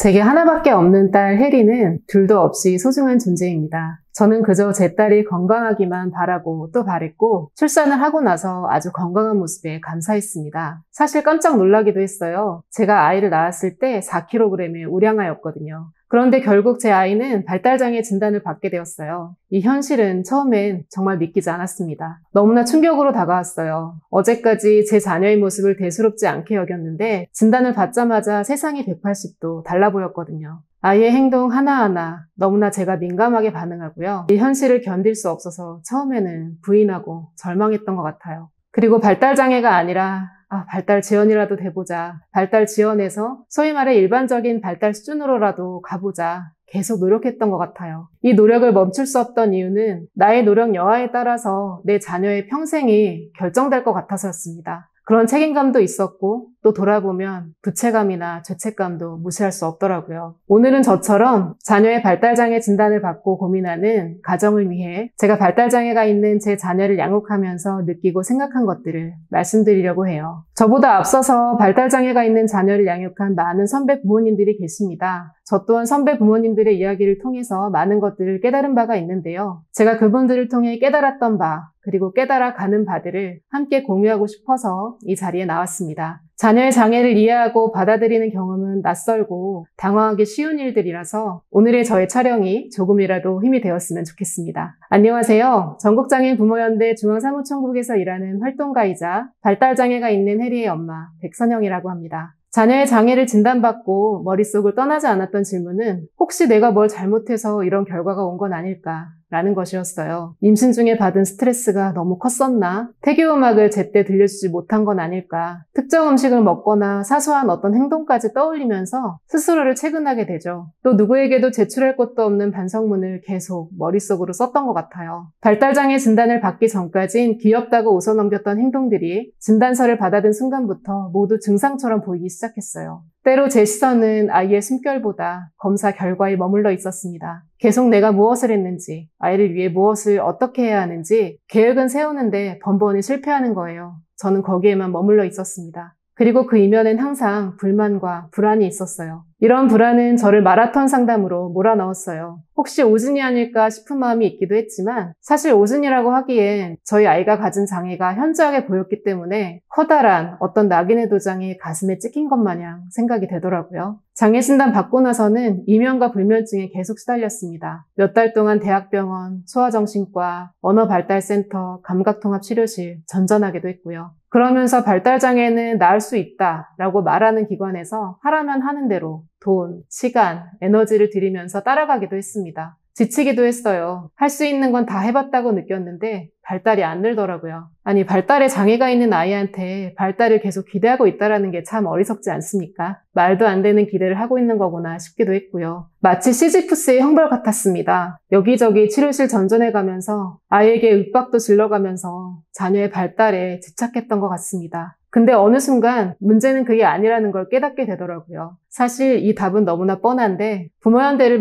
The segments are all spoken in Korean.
제게 하나밖에 없는 딸 혜리는 둘도 없이 소중한 존재입니다. 저는 그저 제 딸이 건강하기만 바라고 또 바랬고 출산을 하고 나서 아주 건강한 모습에 감사했습니다. 사실 깜짝 놀라기도 했어요. 제가 아이를 낳았을 때 4kg의 우량아였거든요. 그런데 결국 제 아이는 발달장애 진단을 받게 되었어요. 이 현실은 처음엔 정말 믿기지 않았습니다. 너무나 충격으로 다가왔어요. 어제까지 제 자녀의 모습을 대수롭지 않게 여겼는데 진단을 받자마자 세상이 180도 달라 보였거든요. 아이의 행동 하나하나 너무나 제가 민감하게 반응하고요. 이 현실을 견딜 수 없어서 처음에는 부인하고 절망했던 것 같아요. 그리고 발달장애가 아니라 발달 지원이라도 돼보자. 발달 지원에서 소위 말해 일반적인 발달 수준으로라도 가보자. 계속 노력했던 것 같아요. 이 노력을 멈출 수 없던 이유는 나의 노력 여하에 따라서 내 자녀의 평생이 결정될 것 같아서였습니다. 그런 책임감도 있었고 또 돌아보면 부채감이나 죄책감도 무시할 수 없더라고요. 오늘은 저처럼 자녀의 발달장애 진단을 받고 고민하는 가정을 위해 제가 발달장애가 있는 제 자녀를 양육하면서 느끼고 생각한 것들을 말씀드리려고 해요. 저보다 앞서서 발달장애가 있는 자녀를 양육한 많은 선배 부모님들이 계십니다. 저 또한 선배 부모님들의 이야기를 통해서 많은 것들을 깨달은 바가 있는데요. 제가 그분들을 통해 깨달았던 바, 그리고 깨달아가는 바들을 함께 공유하고 싶어서 이 자리에 나왔습니다. 자녀의 장애를 이해하고 받아들이는 경험은 낯설고 당황하기 쉬운 일들이라서 오늘의 저의 촬영이 조금이라도 힘이 되었으면 좋겠습니다. 안녕하세요. 전국장애인 부모연대 중앙사무총국에서 일하는 활동가이자 발달장애가 있는 혜리의 엄마 백선영이라고 합니다. 자녀의 장애를 진단받고 머릿속을 떠나지 않았던 질문은 혹시 내가 뭘 잘못해서 이런 결과가 온 건 아닐까? 라는 것이었어요. 임신 중에 받은 스트레스가 너무 컸었나? 태교음악을 제때 들려주지 못한 건 아닐까? 특정 음식을 먹거나 사소한 어떤 행동까지 떠올리면서 스스로를 체근하게 되죠. 또 누구에게도 제출할 것도 없는 반성문을 계속 머릿속으로 썼던 것 같아요. 발달장애 진단을 받기 전까진 귀엽다고 웃어넘겼던 행동들이 진단서를 받아든 순간부터 모두 증상처럼 보이기 시작했어요. 때로 제 시선은 아이의 숨결보다 검사 결과에 머물러 있었습니다. 계속 내가 무엇을 했는지, 아이를 위해 무엇을 어떻게 해야 하는지 계획은 세우는데 번번이 실패하는 거예요. 저는 거기에만 머물러 있었습니다. 그리고 그 이면엔 항상 불만과 불안이 있었어요. 이런 불안은 저를 마라톤 상담으로 몰아넣었어요. 혹시 오진이 아닐까 싶은 마음이 있기도 했지만 사실 오진이라고 하기엔 저희 아이가 가진 장애가 현저하게 보였기 때문에 커다란 어떤 낙인의 도장이 가슴에 찍힌 것 마냥 생각이 되더라고요. 장애 진단 받고 나서는 이면과 불면증에 계속 시달렸습니다. 몇 달 동안 대학병원, 소아정신과, 언어발달센터, 감각통합치료실 전전하기도 했고요. 그러면서 발달장애는 나을 수 있다라고 말하는 기관에서 하라면 하는 대로 돈, 시간, 에너지를 들이면서 따라가기도 했습니다. 지치기도 했어요. 할 수 있는 건 다 해봤다고 느꼈는데 발달이 안 늘더라고요. 아니, 발달에 장애가 있는 아이한테 발달을 계속 기대하고 있다는 게 참 어리석지 않습니까? 말도 안 되는 기대를 하고 있는 거구나 싶기도 했고요. 마치 시지프스의 형벌 같았습니다. 여기저기 치료실 전전해가면서 아이에게 윽박도 질러가면서 자녀의 발달에 집착했던 것 같습니다. 근데 어느 순간 문제는 그게 아니라는 걸 깨닫게 되더라고요. 사실 이 답은 너무나 뻔한데 부모연대를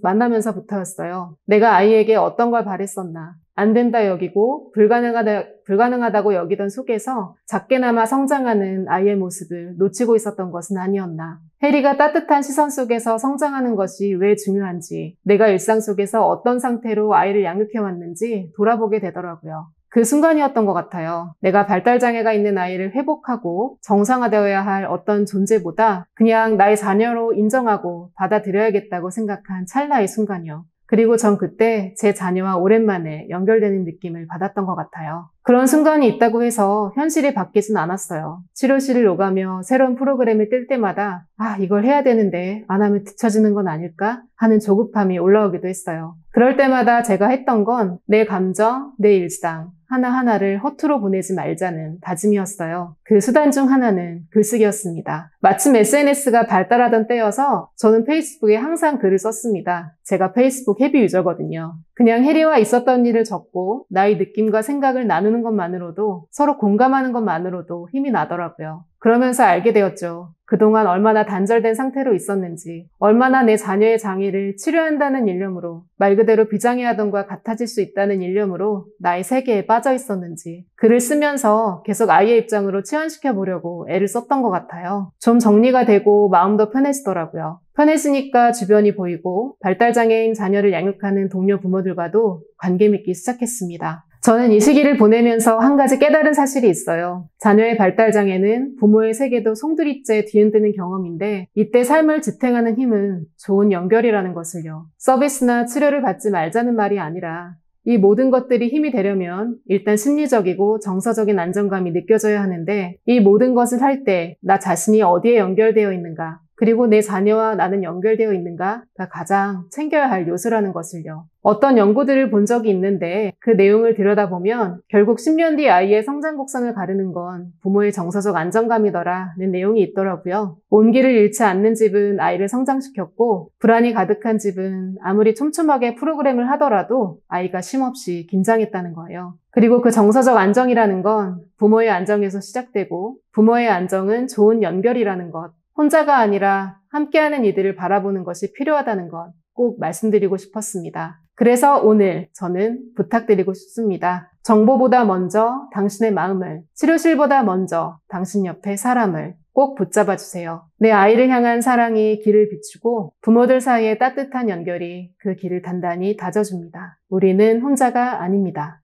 만나면서부터였어요. 내가 아이에게 어떤 걸 바랬었나? 안 된다 여기고 불가능하다고 여기던 속에서 작게나마 성장하는 아이의 모습을 놓치고 있었던 것은 아니었나. 혜리가 따뜻한 시선 속에서 성장하는 것이 왜 중요한지, 내가 일상 속에서 어떤 상태로 아이를 양육해왔는지 돌아보게 되더라고요. 그 순간이었던 것 같아요. 내가 발달장애가 있는 아이를 회복하고 정상화되어야 할 어떤 존재보다 그냥 나의 자녀로 인정하고 받아들여야겠다고 생각한 찰나의 순간이요. 그리고 전 그때 제 자녀와 오랜만에 연결되는 느낌을 받았던 것 같아요. 그런 순간이 있다고 해서 현실이 바뀌진 않았어요. 치료실을 오가며 새로운 프로그램이 뜰 때마다 이걸 해야 되는데 안 하면 뒤처지는 건 아닐까 하는 조급함이 올라오기도 했어요. 그럴 때마다 제가 했던 건 내 감정, 내 일상 하나하나를 허투루 보내지 말자는 다짐이었어요. 그 수단 중 하나는 글쓰기였습니다. 마침 SNS가 발달하던 때여서 저는 페이스북에 항상 글을 썼습니다. 제가 페이스북 헤비 유저거든요. 그냥 혜리와 있었던 일을 적고 나의 느낌과 생각을 나누는 것만으로도 서로 공감하는 것만으로도 힘이 나더라고요. 그러면서 알게 되었죠. 그동안 얼마나 단절된 상태로 있었는지, 얼마나 내 자녀의 장애를 치료한다는 일념으로, 말 그대로 비장애아동과 같아질 수 있다는 일념으로 나의 세계에 빠져 있었는지, 글을 쓰면서 계속 아이의 입장으로 치환시켜 보려고 애를 썼던 것 같아요. 좀 정리가 되고 마음도 편해지더라고요. 편해지니까 주변이 보이고 발달장애인 자녀를 양육하는 동료 부모들과도 관계 맺기 시작했습니다. 저는 이 시기를 보내면서 한 가지 깨달은 사실이 있어요. 자녀의 발달장애는 부모의 세계도 송두리째 뒤흔드는 경험인데 이때 삶을 지탱하는 힘은 좋은 연결이라는 것을요. 서비스나 치료를 받지 말자는 말이 아니라 이 모든 것들이 힘이 되려면 일단 심리적이고 정서적인 안정감이 느껴져야 하는데 이 모든 것을 할 때 나 자신이 어디에 연결되어 있는가 그리고 내 자녀와 나는 연결되어 있는가가 가장 챙겨야 할 요소라는 것을요. 어떤 연구들을 본 적이 있는데 그 내용을 들여다보면 결국 10년 뒤 아이의 성장 곡선을 가르는 건 부모의 정서적 안정감이더라는 내용이 있더라고요. 온기를 잃지 않는 집은 아이를 성장시켰고 불안이 가득한 집은 아무리 촘촘하게 프로그램을 하더라도 아이가 쉼없이 긴장했다는 거예요. 그리고 그 정서적 안정이라는 건 부모의 안정에서 시작되고 부모의 안정은 좋은 연결이라는 것. 혼자가 아니라 함께하는 이들을 바라보는 것이 필요하다는 것 꼭 말씀드리고 싶었습니다. 그래서 오늘 저는 부탁드리고 싶습니다. 정보보다 먼저 당신의 마음을, 치료실보다 먼저 당신 옆에 사람을 꼭 붙잡아 주세요. 내 아이를 향한 사랑이 길을 비추고 부모들 사이의 따뜻한 연결이 그 길을 단단히 다져줍니다. 우리는 혼자가 아닙니다.